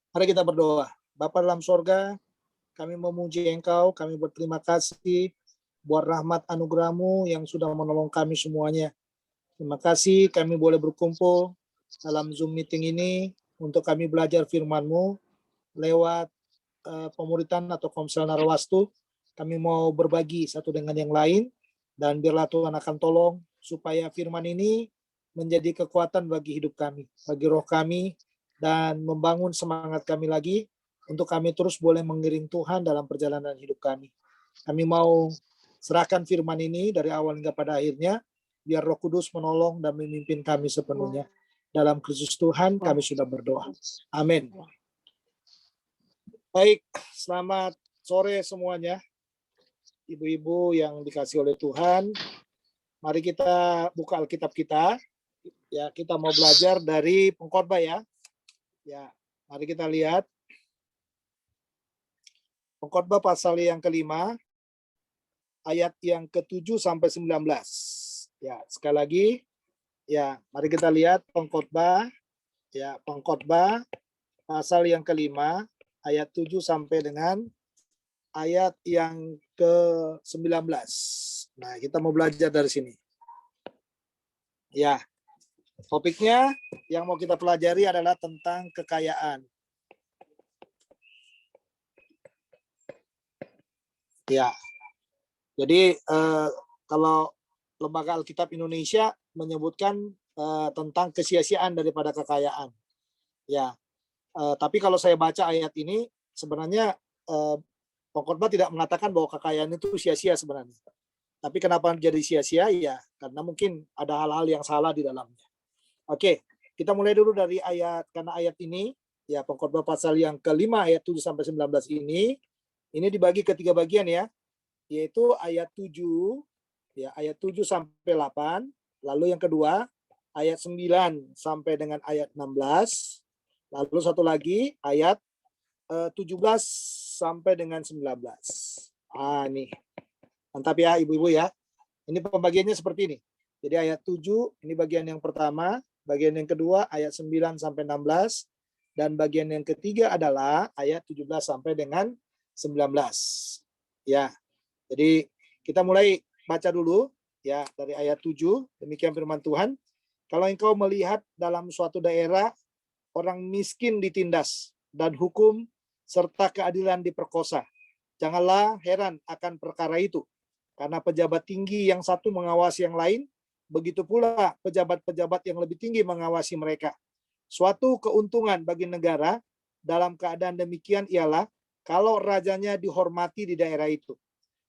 Mari kita berdoa. Bapa dalam sorga, kami memuji Engkau, kami berterima kasih buat rahmat anugerah-Mu yang sudah menolong kami semuanya. Terima kasih kami boleh berkumpul dalam Zoom meeting ini untuk kami belajar firman-Mu lewat pemuritan atau komsel Narwastu. Kami mau berbagi satu dengan yang lain, dan biarlah Tuhan akan tolong supaya firman ini menjadi kekuatan bagi hidup kami, bagi roh kami, dan membangun semangat kami lagi untuk kami terus boleh mengiring Tuhan dalam perjalanan hidup kami. Kami mau serahkan firman ini dari awal hingga pada akhirnya, biar Roh Kudus menolong dan memimpin kami sepenuhnya. Dalam Kristus Tuhan kami sudah berdoa. Amin. Baik, selamat sore semuanya. Ibu-ibu yang dikasih oleh Tuhan, mari kita buka Alkitab kita. Ya, kita mau belajar dari Pengkhotbah ya. Ya, mari kita lihat Pengkhotbah pasal yang ke-5 ayat yang ke-7 sampai 19. Ya, sekali lagi ya, mari kita lihat Pengkhotbah ya, Pengkhotbah pasal yang ke-5 ayat 7 sampai dengan ayat yang ke-19. Nah, kita mau belajar dari sini. Ya. Topiknya yang mau kita pelajari adalah tentang kekayaan. Ya, jadi kalau Lembaga Alkitab Indonesia menyebutkan tentang kesia-siaan daripada kekayaan. Ya, tapi kalau saya baca ayat ini sebenarnya Pengkhotbah tidak mengatakan bahwa kekayaan itu sia-sia sebenarnya. Tapi kenapa jadi sia-sia? Ya, karena mungkin ada hal-hal yang salah di dalamnya. Oke, kita mulai dulu dari ayat, karena ayat ini, ya Pengkhotbah pasal yang ke-5 ayat 7 sampai 19 ini dibagi ke 3 bagian ya, yaitu ayat 7, ya ayat 7 sampai 8, lalu yang kedua ayat 9 sampai dengan ayat 16, lalu satu lagi ayat 17 sampai dengan 19. Nih, mantap ya ibu-ibu ya. Ini pembagiannya seperti ini. Jadi ayat 7 ini bagian yang pertama, bagian yang kedua ayat 9 sampai 16, dan bagian yang ketiga adalah ayat 17 sampai dengan 19. Ya. Jadi kita mulai baca dulu ya dari ayat 7, demikian firman Tuhan. Kalau engkau melihat dalam suatu daerah orang miskin ditindas dan hukum serta keadilan diperkosa, janganlah heran akan perkara itu, karena pejabat tinggi yang satu mengawasi yang lain, begitu pula pejabat-pejabat yang lebih tinggi mengawasi mereka. Suatu keuntungan bagi negara dalam keadaan demikian ialah kalau rajanya dihormati di daerah itu.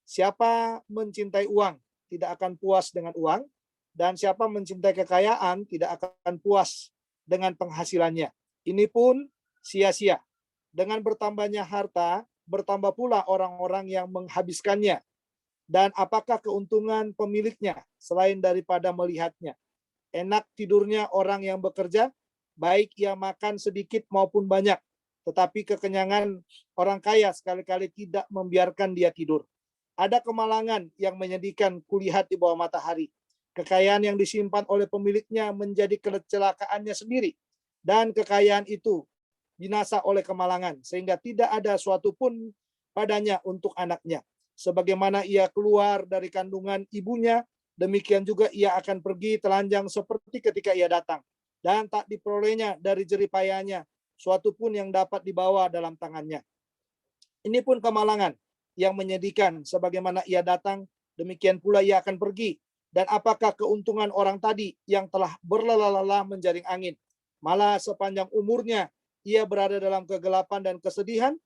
Siapa mencintai uang tidak akan puas dengan uang, dan siapa mencintai kekayaan tidak akan puas dengan penghasilannya. Ini pun sia-sia. Dengan bertambahnya harta, bertambah pula orang-orang yang menghabiskannya. Dan apakah keuntungan pemiliknya selain daripada melihatnya? Enak tidurnya orang yang bekerja, baik ia makan sedikit maupun banyak. Tetapi kekenyangan orang kaya sekali-kali tidak membiarkan dia tidur. Ada kemalangan yang menyedihkan kulihat di bawah matahari. Kekayaan yang disimpan oleh pemiliknya menjadi kecelakaannya sendiri. Dan kekayaan itu binasa oleh kemalangan, sehingga tidak ada suatu pun padanya untuk anaknya. Sebagaimana ia keluar dari kandungan ibunya, demikian juga ia akan pergi telanjang seperti ketika ia datang. Dan tak diperolehnya dari jeripayanya suatu pun yang dapat dibawa dalam tangannya. Ini pun kemalangan yang menyedihkan, sebagaimana ia datang, demikian pula ia akan pergi. Dan apakah keuntungan orang tadi yang telah berlelah-lelah menjaring angin? Malah sepanjang umurnya ia berada dalam kegelapan dan kesedihan,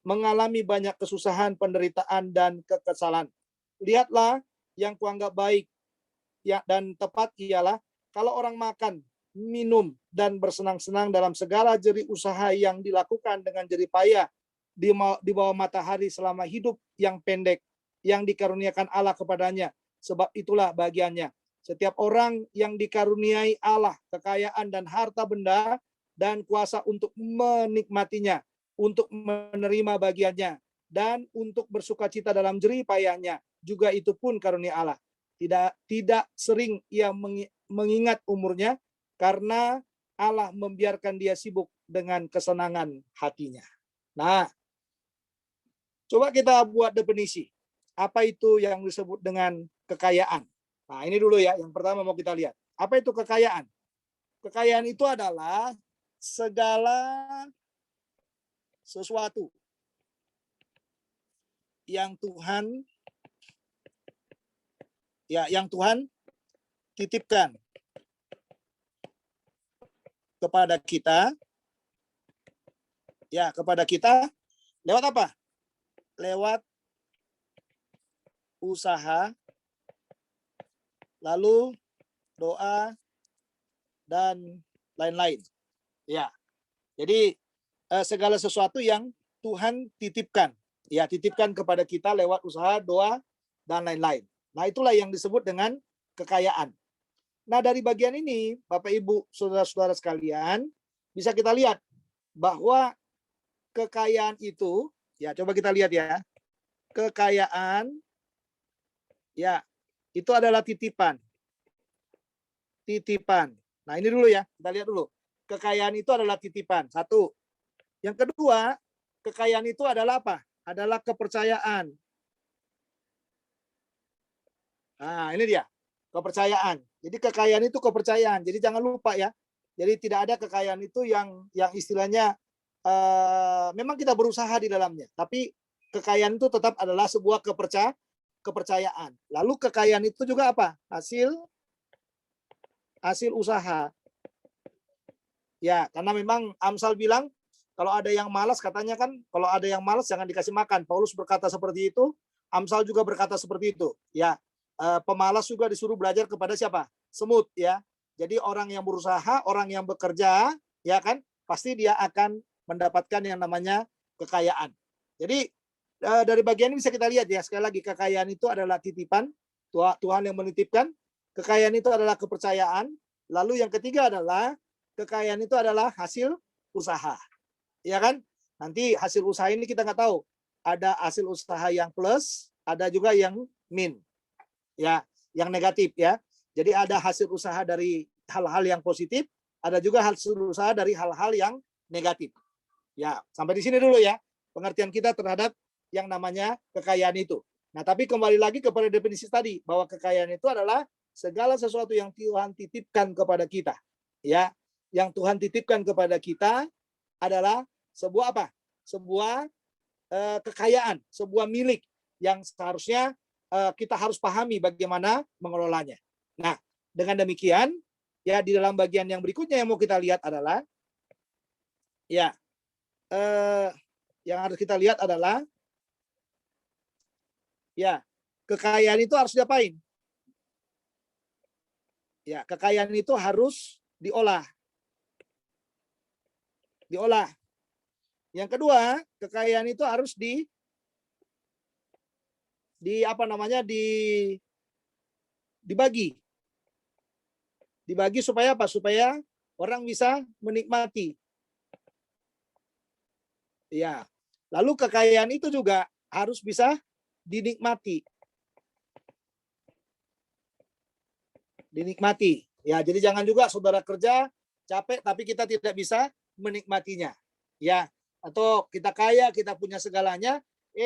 mengalami banyak kesusahan, penderitaan, dan kekesalan. Lihatlah, yang kuanggap baik ya dan tepat ialah kalau orang makan, minum, dan bersenang-senang dalam segala jerih usaha yang dilakukan dengan jerih payah di bawah matahari selama hidup yang pendek yang dikaruniakan Allah kepadanya. Sebab itulah bagiannya. Setiap orang yang dikaruniai Allah kekayaan dan harta benda dan kuasa untuk menikmatinya, untuk menerima bagiannya, dan untuk bersukacita dalam jerih payahnya, juga itu pun karunia Allah. Tidak sering ia mengingat umurnya, karena Allah membiarkan dia sibuk dengan kesenangan hatinya. Nah, coba kita buat definisi. Apa itu yang disebut dengan kekayaan? Nah, ini dulu ya. Yang pertama mau kita lihat. Apa itu kekayaan? Kekayaan itu adalah segala sesuatu yang Tuhan titipkan kepada kita lewat apa? Lewat usaha, lalu doa, dan lain-lain. Ya, jadi segala sesuatu yang Tuhan titipkan, titipkan kepada kita lewat usaha, doa, dan lain-lain. Nah, itulah yang disebut dengan kekayaan. Nah, dari bagian ini, Bapak Ibu, saudara-saudara sekalian, bisa kita lihat bahwa kekayaan itu, coba kita lihat ya, kekayaan, itu adalah titipan. Titipan. Nah, ini dulu ya, kita lihat dulu. Kekayaan itu adalah titipan. Satu. Yang kedua, kekayaan itu adalah apa? Adalah kepercayaan. Nah, ini dia. Kepercayaan. Jadi kekayaan itu kepercayaan. Jadi jangan lupa ya. Jadi tidak ada kekayaan itu yang istilahnya memang kita berusaha di dalamnya, tapi kekayaan itu tetap adalah sebuah kepercayaan. Lalu kekayaan itu juga apa? Hasil usaha. Ya, karena memang Amsal bilang kalau ada yang malas, katanya kan kalau ada yang malas jangan dikasih makan. Paulus berkata seperti itu, Amsal juga berkata seperti itu. Ya, pemalas juga disuruh belajar kepada siapa? Semut ya. Jadi orang yang berusaha, orang yang bekerja, ya kan, pasti dia akan mendapatkan yang namanya kekayaan. Jadi dari bagian ini bisa kita lihat ya, sekali lagi kekayaan itu adalah titipan, Tuhan yang menitipkan. Kekayaan itu adalah kepercayaan. Lalu yang ketiga adalah kekayaan itu adalah hasil usaha. Ya kan? Nanti hasil usaha ini kita nggak tahu. Ada hasil usaha yang plus, ada juga yang min. Ya, yang negatif ya. Jadi ada hasil usaha dari hal-hal yang positif, ada juga hasil usaha dari hal-hal yang negatif. Ya, sampai di sini dulu ya pengertian kita terhadap yang namanya kekayaan itu. Nah, tapi kembali lagi kepada definisi tadi bahwa kekayaan itu adalah segala sesuatu yang Tuhan titipkan kepada kita. Ya, yang Tuhan titipkan kepada kita adalah sebuah apa? Sebuah kekayaan, sebuah milik yang seharusnya kita harus pahami bagaimana mengelolanya. Nah, dengan demikian, ya di dalam bagian yang berikutnya yang mau kita lihat adalah, ya, yang harus kita lihat adalah, ya, kekayaan itu harus diapain? Ya, kekayaan itu harus diolah. Diolah. Yang kedua, kekayaan itu harus dibagi. Dibagi supaya apa? Supaya orang bisa menikmati. Ya. Lalu kekayaan itu juga harus bisa dinikmati. Dinikmati. Ya, jadi jangan juga saudara kerja capek tapi kita tidak bisa menikmatinya. Ya, atau kita kaya, kita punya segalanya,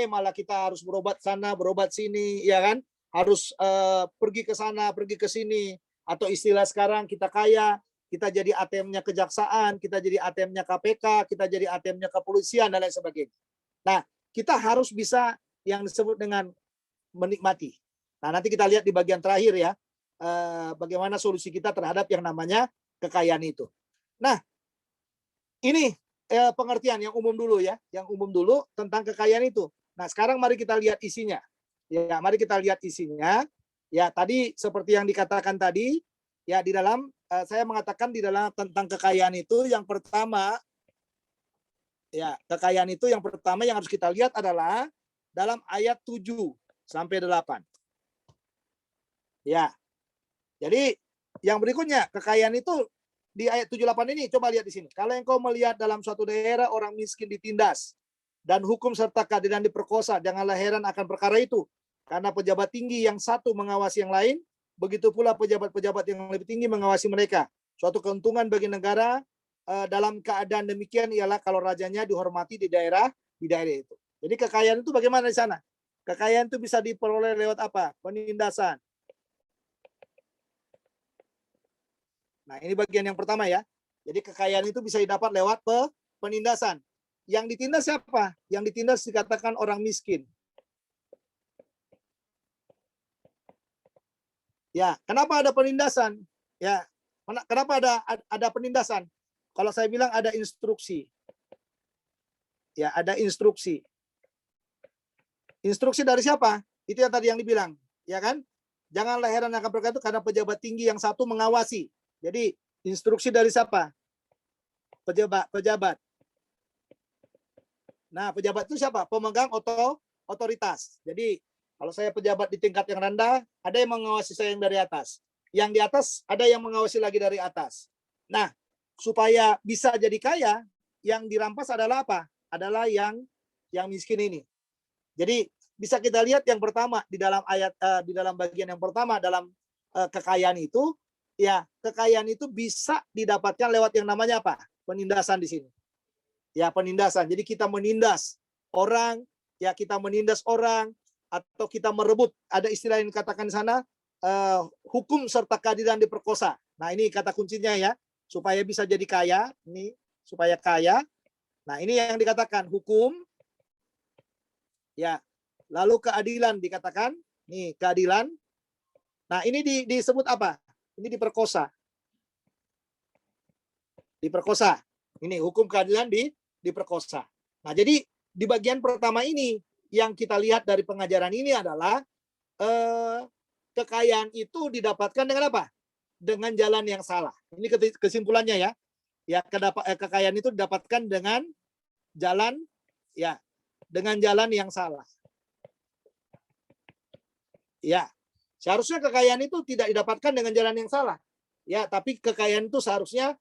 malah kita harus berobat sana, berobat sini, ya kan? Harus pergi ke sana, pergi ke sini. Atau istilah sekarang kita kaya, kita jadi ATM-nya kejaksaan, kita jadi ATM-nya KPK, kita jadi ATM-nya kepolisian dan lain sebagainya. Nah, kita harus bisa yang disebut dengan menikmati. Nah, nanti kita lihat di bagian terakhir ya, bagaimana solusi kita terhadap yang namanya kekayaan itu. Nah, ini pengertian yang umum dulu ya, yang umum dulu tentang kekayaan itu. Nah, sekarang mari kita lihat isinya. Ya, mari kita lihat isinya. Ya, tadi seperti yang dikatakan tadi, ya di dalam saya mengatakan di dalam tentang kekayaan itu yang pertama, ya, kekayaan itu yang pertama yang harus kita lihat adalah dalam ayat 7 sampai 8. Ya. Jadi yang berikutnya, kekayaan itu di ayat 78 ini, coba lihat di sini. Kalau engkau melihat dalam suatu daerah orang miskin ditindas dan hukum serta keadilan diperkosa, janganlah heran akan perkara itu. Karena pejabat tinggi yang satu mengawasi yang lain, begitu pula pejabat-pejabat yang lebih tinggi mengawasi mereka. Suatu keuntungan bagi negara dalam keadaan demikian ialah kalau rajanya dihormati di daerah itu. Jadi kekayaan itu bagaimana di sana? Kekayaan itu bisa diperoleh lewat apa? Penindasan. Nah, ini bagian yang pertama ya. Jadi kekayaan itu bisa didapat lewat penindasan. Yang ditindas siapa? Yang ditindas dikatakan orang miskin. Ya, kenapa ada penindasan? Ya, kenapa ada penindasan? Kalau saya bilang ada instruksi. Ya, ada instruksi. Instruksi dari siapa? Itu yang tadi yang dibilang, ya kan? Janganlah heran akan perkara itu karena pejabat tinggi yang satu mengawasi. Jadi, instruksi dari siapa? Pejabat. Nah, pejabat itu siapa? Pemegang otoritas. Jadi, kalau saya pejabat di tingkat yang rendah, ada yang mengawasi saya yang dari atas. Yang di atas, ada yang mengawasi lagi dari atas. Nah, supaya bisa jadi kaya, yang dirampas adalah apa? Adalah yang miskin ini. Jadi, bisa kita lihat yang pertama di dalam ayat di dalam bagian yang pertama dalam kekayaan itu, ya, kekayaan itu bisa didapatkan lewat yang namanya apa? Penindasan di sini. Ya, penindasan. Jadi kita menindas orang, ya, kita menindas orang atau kita merebut. Ada istilah yang dikatakan di sana, hukum serta keadilan diperkosa. Nah, ini kata kuncinya ya, supaya bisa jadi kaya, ini supaya kaya. Nah, ini yang dikatakan hukum, ya, lalu keadilan dikatakan, nih keadilan. Nah, ini disebut apa? Ini diperkosa. Diperkosa. Ini hukum keadilan diperkosa. Nah, jadi di bagian pertama ini yang kita lihat dari pengajaran ini adalah kekayaan itu didapatkan dengan apa? Dengan jalan yang salah. Ini kesimpulannya ya. Ya, kekayaan itu didapatkan dengan jalan, ya, dengan jalan yang salah. Ya, seharusnya kekayaan itu tidak didapatkan dengan jalan yang salah. Ya, tapi kekayaan itu seharusnya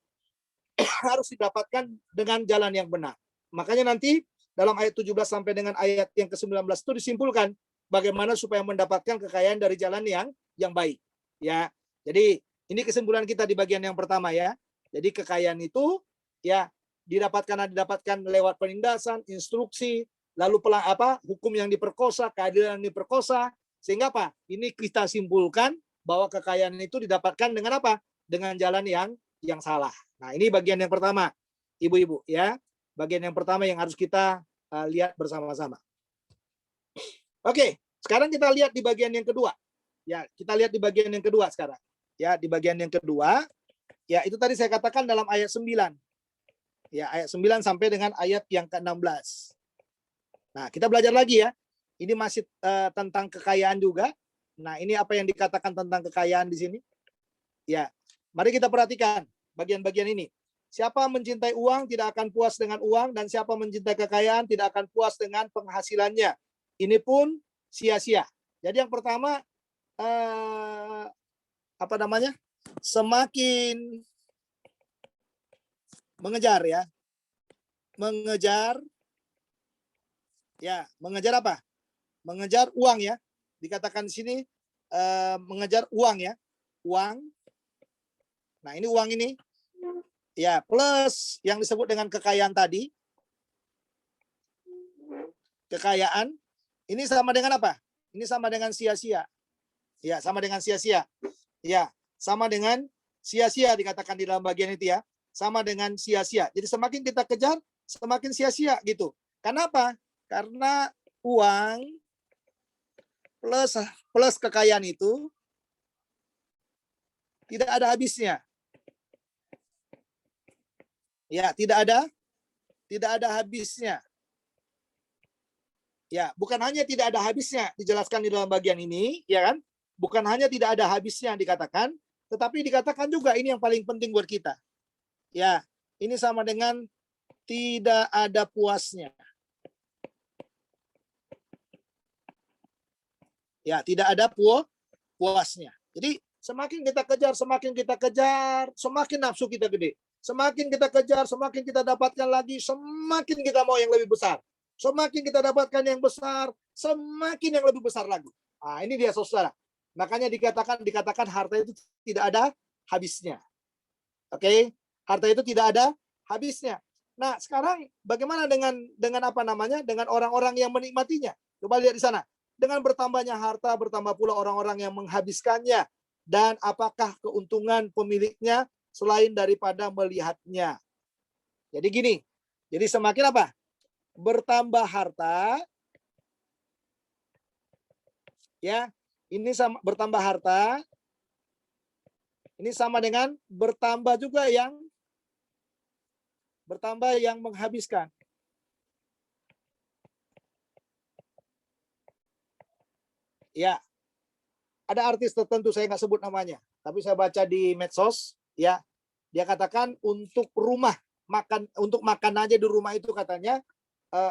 harus didapatkan dengan jalan yang benar. Makanya nanti dalam ayat 17 sampai dengan ayat yang ke-19 itu disimpulkan bagaimana supaya mendapatkan kekayaan dari jalan yang baik. Ya. Jadi ini kesimpulan kita di bagian yang pertama ya. Jadi kekayaan itu ya didapatkan lewat penindasan, instruksi, lalu hukum yang diperkosa, keadilan yang diperkosa, sehingga apa? Ini kita simpulkan bahwa kekayaan itu didapatkan dengan apa? Dengan jalan yang salah. Nah, ini bagian yang pertama, ibu-ibu ya. Bagian yang pertama yang harus kita lihat bersama-sama. Oke, sekarang kita lihat di bagian yang kedua. Ya, kita lihat di bagian yang kedua sekarang. Ya, di bagian yang kedua, ya itu tadi saya katakan dalam ayat 9. Ya, ayat 9 sampai dengan ayat yang ke-16. Nah, kita belajar lagi ya. Ini masih tentang kekayaan juga. Nah, ini apa yang dikatakan tentang kekayaan di sini? Ya, mari kita perhatikan bagian-bagian ini. Siapa mencintai uang tidak akan puas dengan uang, dan siapa mencintai kekayaan tidak akan puas dengan penghasilannya. Ini pun sia-sia. Jadi yang pertama, semakin mengejar ya. Mengejar apa? Mengejar uang ya. Dikatakan di sini mengejar uang ya. Uang. Nah, ini uang ini. Ya, plus yang disebut dengan kekayaan tadi. Kekayaan. Ini sama dengan apa? Ini sama dengan sia-sia. Ya, sama dengan sia-sia. Ya, sama dengan sia-sia dikatakan di dalam bagian itu ya. Sama dengan sia-sia. Jadi semakin kita kejar, semakin sia-sia gitu. Kenapa? Karena uang plus kekayaan itu tidak ada habisnya. Ya, tidak ada habisnya. Ya, bukan hanya tidak ada habisnya dijelaskan di dalam bagian ini, ya kan? Bukan hanya tidak ada habisnya dikatakan, tetapi dikatakan juga ini yang paling penting buat kita. Ya, ini sama dengan tidak ada puasnya. Ya, tidak ada puasnya. Jadi semakin kita kejar, semakin nafsu kita gede. Semakin kita kejar, semakin kita dapatkan lagi, semakin kita mau yang lebih besar. Semakin kita dapatkan yang besar, semakin yang lebih besar lagi. Nah, ini dia saudara. Makanya dikatakan harta itu tidak ada habisnya. Oke? Harta itu tidak ada habisnya. Nah, sekarang bagaimana dengan apa namanya? Dengan orang-orang yang menikmatinya? Coba lihat di sana. Dengan bertambahnya harta, bertambah pula orang-orang yang menghabiskannya. Dan apakah keuntungan pemiliknya selain daripada melihatnya? Jadi gini. Jadi semakin apa? Bertambah harta, ya. Ini sama bertambah harta. Ini sama dengan bertambah juga yang menghabiskan. Ya, ada artis tertentu saya nggak sebut namanya, tapi saya baca di medsos, ya, dia katakan untuk makan aja di rumah itu katanya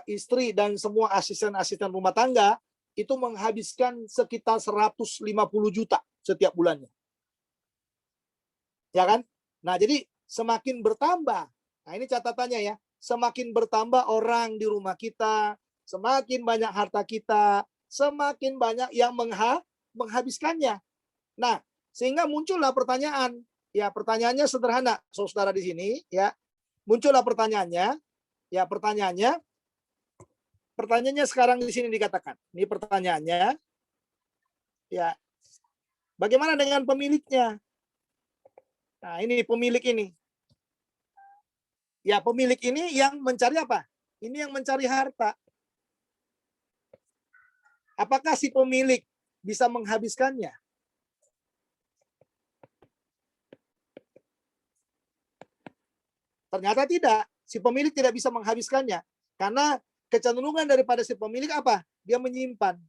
istri dan semua asisten-asisten rumah tangga itu menghabiskan sekitar 150 juta setiap bulannya, ya kan? Nah, jadi semakin bertambah, nah ini catatannya ya, semakin bertambah orang di rumah kita, semakin banyak harta kita, semakin banyak yang menghabiskannya. Nah, sehingga muncullah pertanyaan. Ya, pertanyaannya sederhana, saudara di sini, ya. Muncullah pertanyaannya, ya pertanyaannya sekarang di sini dikatakan. Ini pertanyaannya, ya. Bagaimana dengan pemiliknya? Nah, ini pemilik ini. Ya, pemilik ini yang mencari apa? Ini yang mencari harta. Apakah si pemilik bisa menghabiskannya? Ternyata tidak. Si pemilik tidak bisa menghabiskannya. Karena kecenderungan daripada si pemilik apa? Dia menyimpan.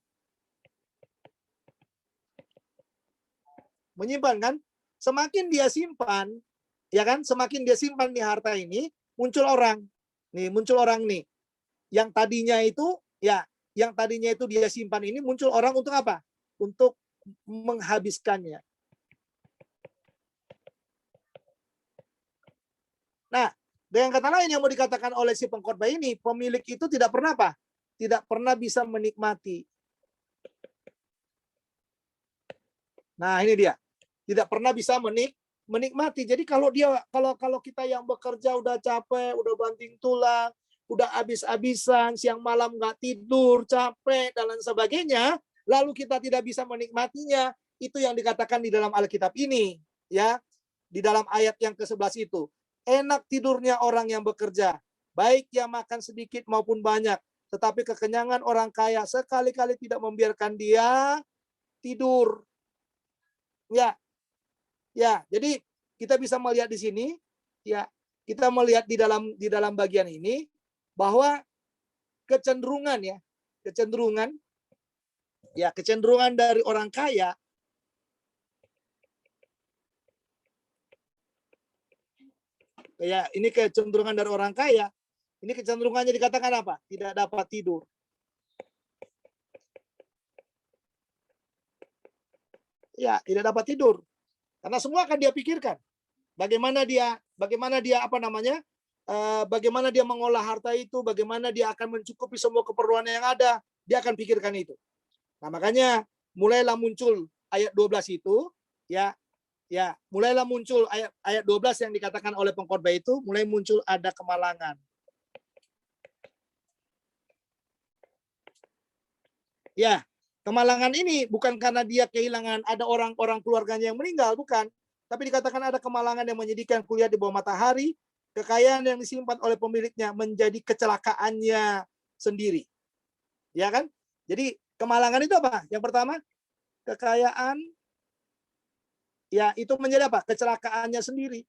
Menyimpan kan? Semakin dia simpan, ya kan? Semakin dia simpan di harta ini, muncul orang. Nih, muncul orang nih. Yang tadinya itu dia simpan ini muncul orang untuk apa? Untuk menghabiskannya. Nah, dengan kata lain yang mau dikatakan oleh si pengkhotbah ini, pemilik itu tidak pernah apa? Tidak pernah bisa menikmati. Nah, ini dia. Tidak pernah bisa menikmati. Jadi kalau kita yang bekerja udah capek, udah banting tulang, udah habis-habisan, siang malam nggak tidur, capek dan lain sebagainya, lalu kita tidak bisa menikmatinya, itu yang dikatakan di dalam Alkitab ini, ya. Di dalam ayat yang ke-11 itu. Enak tidurnya orang yang bekerja, baik yang makan sedikit maupun banyak, tetapi kekenyangan orang kaya sekali-kali tidak membiarkan dia tidur. Ya, ya. Jadi kita bisa melihat di sini, ya, kita melihat di dalam bagian ini bahwa kecenderungan dari orang kaya ya, ini kecenderungan dari orang kaya. Ini kecenderungannya dikatakan apa? Tidak dapat tidur. Ya, tidak dapat tidur. Karena semua akan dia pikirkan. Bagaimana dia bagaimana dia mengolah harta itu, bagaimana dia akan mencukupi semua keperluan yang ada, dia akan pikirkan itu. Nah, makanya mulailah muncul ayat 12 itu, mulailah muncul ayat 12 yang dikatakan oleh pengkhotbah itu, mulai muncul ada kemalangan. Ya, kemalangan ini bukan karena dia kehilangan ada orang-orang keluarganya yang meninggal, bukan. Tapi dikatakan ada kemalangan yang menyedihkan kuliah di bawah matahari, kekayaan yang disimpan oleh pemiliknya menjadi kecelakaannya sendiri. Ya kan? Jadi kemalangan itu apa? Yang pertama, kekayaan, ya itu menjadi apa? Kecelakaannya sendiri.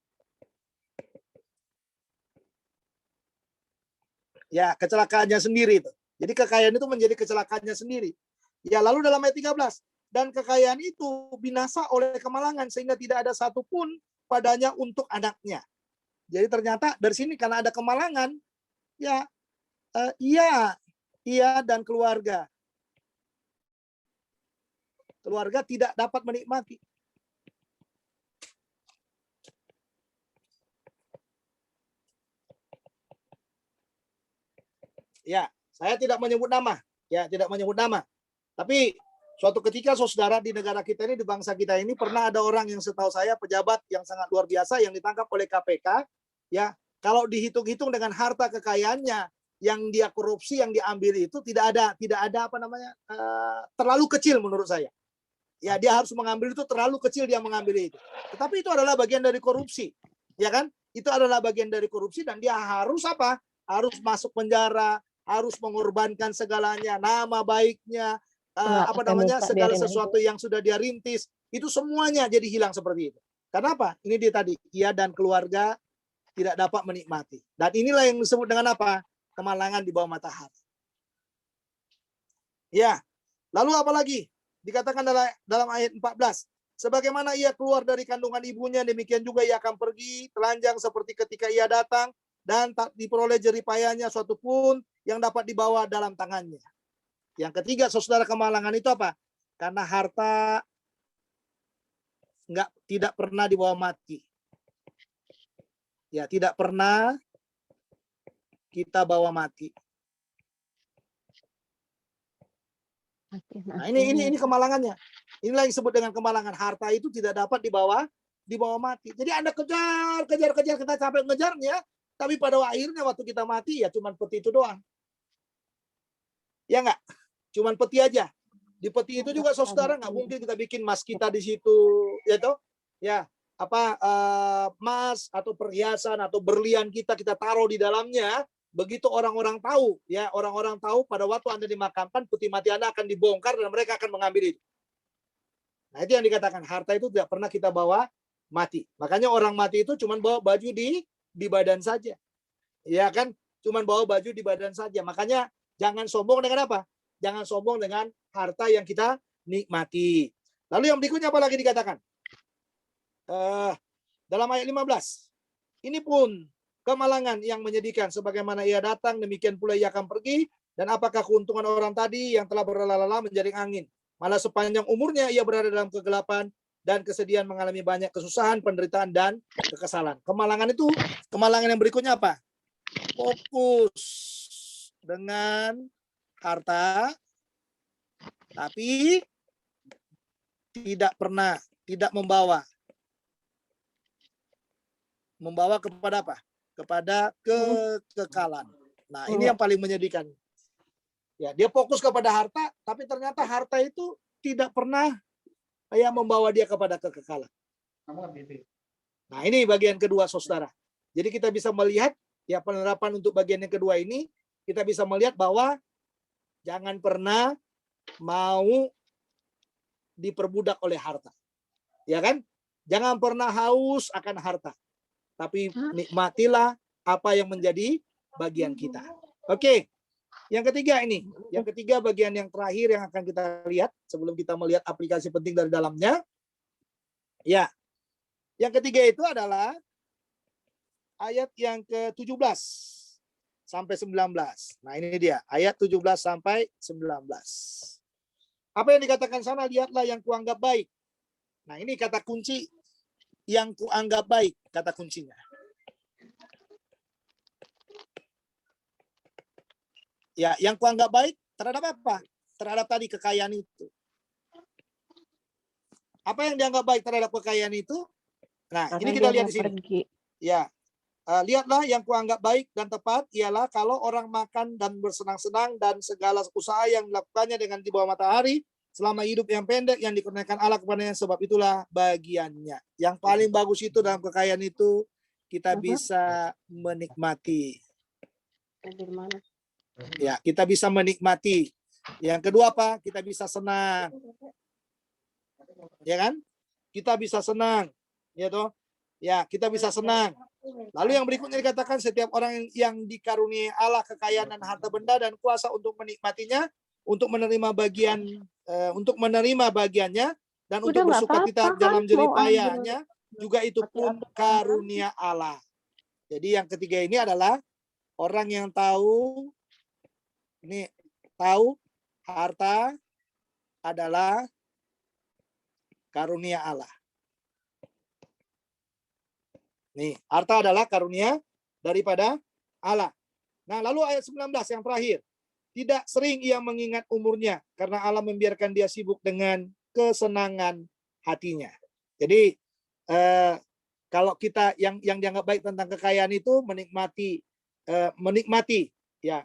Ya, kecelakaannya sendiri itu. Jadi kekayaan itu menjadi kecelakaannya sendiri. Ya, lalu dalam ayat 13, dan kekayaan itu binasa oleh kemalangan sehingga tidak ada satupun padanya untuk anaknya. Jadi ternyata dari sini karena ada kemalangan, ya ia dan keluarga tidak dapat menikmati. Ya, saya tidak menyebut nama, Tapi suatu ketika saudara di negara kita ini, di bangsa kita ini pernah ada orang yang setahu saya pejabat yang sangat luar biasa yang ditangkap oleh KPK, ya, Kalau dihitung-hitung dengan harta kekayaannya yang dia korupsi, yang diambil itu tidak ada apa namanya, terlalu kecil menurut saya. Ya, dia harus mengambil itu terlalu kecil, dia mengambil itu. Tetapi itu adalah bagian dari korupsi, ya kan? Itu adalah bagian dari korupsi dan dia harus apa? Harus masuk penjara, harus mengorbankan segalanya, nama baiknya, apa namanya, segala sesuatu yang sudah dia rintis, itu semuanya jadi hilang seperti itu. Karena apa? Ini dia tadi, ia dan keluarga tidak dapat menikmati. Dan inilah yang disebut dengan apa? Kemalangan di bawah matahari. Ya, lalu apa lagi? Dikatakan dalam ayat 14, sebagaimana ia keluar dari kandungan ibunya, demikian juga ia akan pergi telanjang seperti ketika ia datang, dan tak diperoleh jeripayanya suatu pun yang dapat dibawa dalam tangannya. Yang ketiga, saudara, kemalangan itu apa? Karena harta tidak pernah dibawa mati. Ya, tidak pernah kita bawa mati. Nah, ini kemalangannya. Inilah yang disebut dengan kemalangan. Harta itu tidak dapat dibawa mati. Jadi Anda kejar, kita sampai ngejarnya, tapi pada akhirnya waktu kita mati ya cuman peti itu doang. Ya enggak? Cuman peti aja. Di peti itu juga saudara nggak mungkin kita bikin emas kita di situ, ya toh? Ya, apa emas atau perhiasan atau berlian kita taruh di dalamnya. Begitu orang-orang tahu, ya, orang-orang tahu pada waktu Anda dimakamkan, peti mati Anda akan dibongkar dan mereka akan mengambil itu. Nah, itu yang dikatakan harta itu tidak pernah kita bawa mati. Makanya orang mati itu cuma bawa baju di badan saja. Ya kan? Cuma bawa baju di badan saja. Makanya jangan sombong dengan apa? Jangan sombong dengan harta yang kita nikmati. Lalu yang berikutnya apa lagi dikatakan? Dalam ayat 15. Ini pun kemalangan yang menyedihkan, sebagaimana ia datang, demikian pula ia akan pergi. Dan apakah keuntungan orang tadi yang telah berlalu-lalu menjaring angin? Malah sepanjang umurnya ia berada dalam kegelapan dan kesedihan, mengalami banyak kesusahan, penderitaan, dan kekesalan. Kemalangan itu, kemalangan yang berikutnya apa? Fokus dengan harta, tapi tidak membawa kepada apa? Kepada kekekalan. Nah, ini yang paling menyedihkan. Ya, dia fokus kepada harta, tapi ternyata harta itu tidak pernah membawa dia kepada kekekalan. Nah, ini bagian kedua, saudara. Jadi kita bisa melihat, ya, penerapan untuk bagian yang kedua ini, kita bisa melihat bahwa jangan pernah mau diperbudak oleh harta. Ya kan? Jangan pernah haus akan harta. Tapi nikmatilah apa yang menjadi bagian kita. Oke. Yang ketiga ini. Yang ketiga, bagian yang terakhir yang akan kita lihat sebelum kita melihat aplikasi penting dari dalamnya. Ya. Yang ketiga itu adalah ayat yang ke-17 sampai 19. Nah, ini dia. Ayat 17 sampai 19. Apa yang dikatakan sana? Lihatlah yang kuanggap baik. Nah, ini kata kunci, yang kuanggap baik, kata kuncinya. Ya, yang kuanggap baik terhadap apa? Terhadap tadi kekayaan itu. Apa yang dianggap baik terhadap kekayaan itu? Nah, karena ini kita lihat di sini. Ya, lihatlah yang kuanggap baik dan tepat ialah kalau orang makan dan bersenang-senang dan segala usaha yang dilakukannya dengan di bawah matahari selama hidup yang pendek yang dikurniakan Allah kepadanya, sebab itulah bagiannya. Yang paling bagus itu dalam kekayaan itu kita bisa menikmati. Ya, kita bisa menikmati. Yang kedua apa? Kita bisa senang. Ya kan? Kita bisa senang. Ya toh? Ya, kita bisa senang. Lalu yang berikutnya dikatakan setiap orang yang dikaruniai Allah kekayaan dan harta benda dan kuasa untuk menikmatinya, untuk menerima bagiannya dan untuk bersukacita dalam jeripayanya, juga itu pun karunia Allah. Jadi yang ketiga ini adalah orang yang tahu harta adalah karunia Allah. Nih, harta adalah karunia daripada Allah. Nah, lalu ayat 19 yang terakhir. Tidak sering ia mengingat umurnya, karena Allah membiarkan dia sibuk dengan kesenangan hatinya. Jadi, Kalau kita yang dianggap baik tentang kekayaan itu menikmati ya,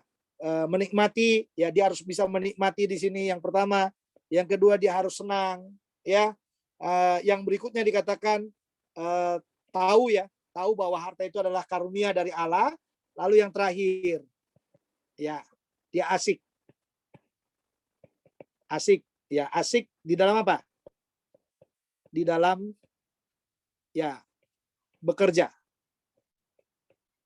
menikmati ya, dia harus bisa menikmati di sini yang pertama. Yang kedua dia harus senang ya. Yang berikutnya dikatakan tahu ya, tahu bahwa harta itu adalah karunia dari Allah. Lalu yang terakhir ya, dia asik. Asik ya, asik di dalam apa? Di dalam ya bekerja.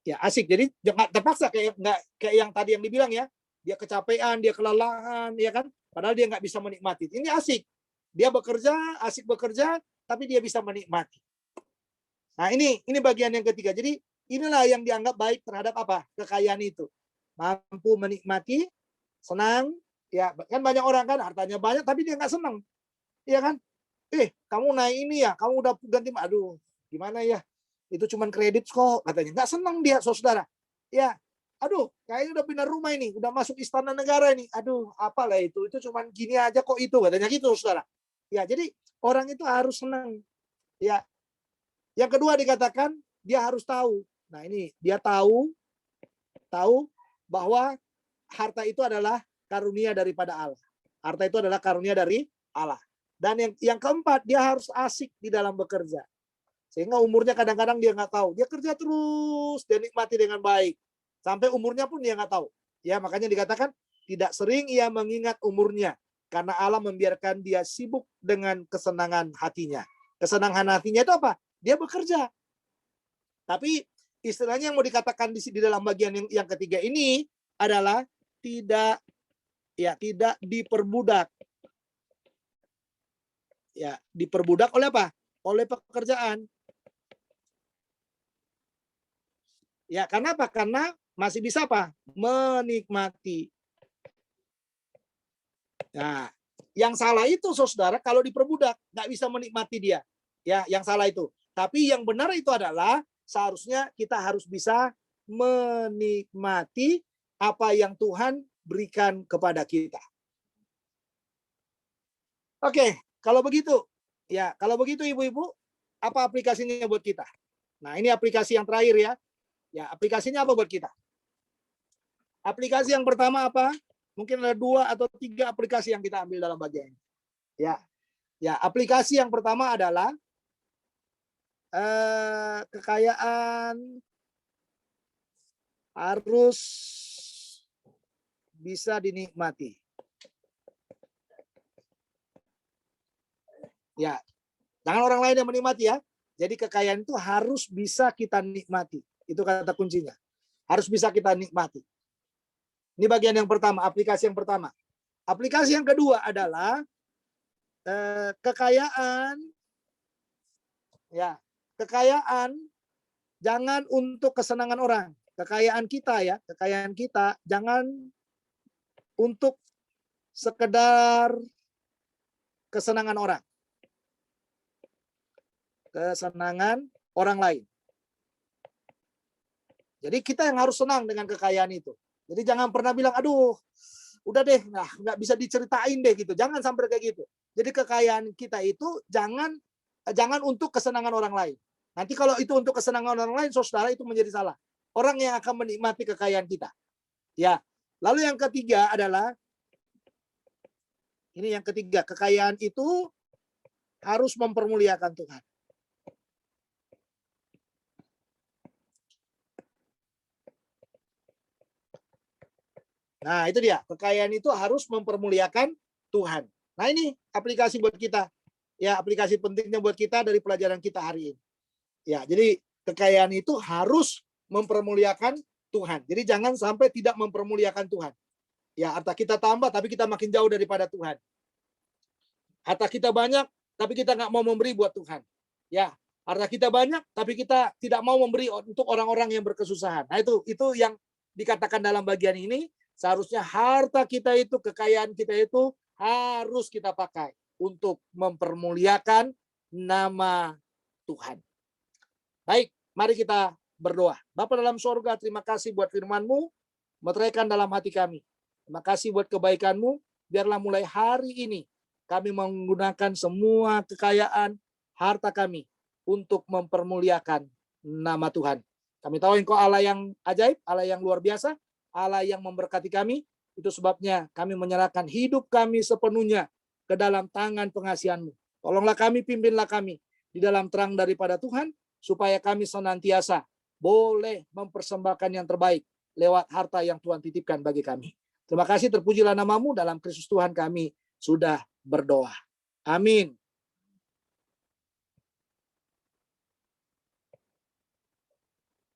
Ya asik. Jadi jangan terpaksa kayak yang tadi yang dibilang ya. Dia kecapean, dia kelelahan, ya kan? Padahal dia nggak bisa menikmati. Ini asik. Dia bekerja, asik bekerja, tapi dia bisa menikmati. Nah ini bagian yang ketiga. Jadi inilah yang dianggap baik terhadap apa? Kekayaan itu. Mampu menikmati, senang. Ya kan banyak orang kan hartanya banyak, tapi dia nggak senang. Iya kan? Kamu naik ini ya, kamu udah ganti, aduh, gimana ya? Itu cuman kredit kok, katanya. Nggak senang dia, saudara. Ya, aduh, kayaknya udah pindah rumah ini, udah masuk istana negara ini. Aduh, apalah itu cuman gini aja kok itu, katanya gitu, saudara. Ya, jadi orang itu harus senang. Ya, yang kedua dikatakan dia harus tahu. Nah ini dia tahu bahwa harta itu adalah karunia daripada Allah. Harta itu adalah karunia dari Allah. Dan yang keempat, dia harus asik di dalam bekerja. Sehingga umurnya kadang-kadang dia nggak tahu. Dia kerja terus, dia nikmati dengan baik. Sampai umurnya pun dia nggak tahu. Ya, makanya dikatakan tidak sering ia mengingat umurnya. Karena Allah membiarkan dia sibuk dengan kesenangan hatinya. Kesenangan hatinya itu apa? Dia bekerja. Tapi istilahnya yang mau dikatakan di dalam bagian yang ketiga ini adalah tidak diperbudak. Ya, diperbudak oleh apa? Oleh pekerjaan. Ya, karena apa? Karena masih bisa apa? Menikmati. Nah, yang salah itu saudara kalau diperbudak, nggak bisa menikmati dia. Ya, yang salah itu. Tapi yang benar itu adalah seharusnya kita harus bisa menikmati apa yang Tuhan berikan kepada kita. Oke, kalau begitu ibu-ibu, apa aplikasinya buat kita? Nah, ini aplikasi yang terakhir ya. Ya, aplikasinya apa buat kita? Aplikasi yang pertama apa? Mungkin ada 2 atau 3 aplikasi yang kita ambil dalam bagian ini. Ya, aplikasi yang pertama adalah kekayaan harus bisa dinikmati. Ya, jangan orang lain yang menikmati ya. Jadi kekayaan itu harus bisa kita nikmati. Itu kata kuncinya. Harus bisa kita nikmati. Ini bagian yang pertama, aplikasi yang pertama. Aplikasi yang kedua adalah kekayaan. Ya, kekayaan jangan untuk kesenangan orang. Kekayaan kita jangan untuk sekedar kesenangan orang. Kesenangan orang lain. Jadi kita yang harus senang dengan kekayaan itu. Jadi jangan pernah bilang, aduh, udah deh, nggak bisa diceritain deh gitu. Jangan sampai kayak gitu. Jadi kekayaan kita itu jangan untuk kesenangan orang lain. Nanti kalau itu untuk kesenangan orang lain, saudara, itu menjadi salah. Orang yang akan menikmati kekayaan kita. Ya. Lalu yang ketiga adalah ini yang ketiga, kekayaan itu harus mempermuliakan Tuhan. Nah, itu dia. Kekayaan itu harus mempermuliakan Tuhan. Nah, ini aplikasi buat kita. Ya, aplikasi pentingnya buat kita dari pelajaran kita hari ini. Ya, jadi kekayaan itu harus mempermuliakan Tuhan. Jadi jangan sampai tidak mempermuliakan Tuhan. Ya, harta kita tambah tapi kita makin jauh daripada Tuhan. Harta kita banyak tapi kita nggak mau memberi buat Tuhan. Ya, harta kita banyak tapi kita tidak mau memberi untuk orang-orang yang berkesusahan. Nah, itu yang dikatakan dalam bagian ini. Seharusnya harta kita itu, kekayaan kita itu harus kita pakai untuk mempermuliakan nama Tuhan. Baik, mari kita berdoa. Bapa dalam sorga, terima kasih buat firman-Mu, meteraikan dalam hati kami. Terima kasih buat kebaikan-Mu, biarlah mulai hari ini kami menggunakan semua kekayaan harta kami untuk mempermuliakan nama Tuhan. Kami tahu Engkau Allah yang ajaib, Allah yang luar biasa, Allah yang memberkati kami. Itu sebabnya kami menyerahkan hidup kami sepenuhnya ke dalam tangan pengasihan-Mu. Tolonglah kami, pimpinlah kami di dalam terang daripada Tuhan, supaya kami senantiasa boleh mempersembahkan yang terbaik lewat harta yang Tuhan titipkan bagi kami. Terima kasih, terpujilah nama-Mu, dalam Kristus Tuhan kami sudah berdoa. Amin.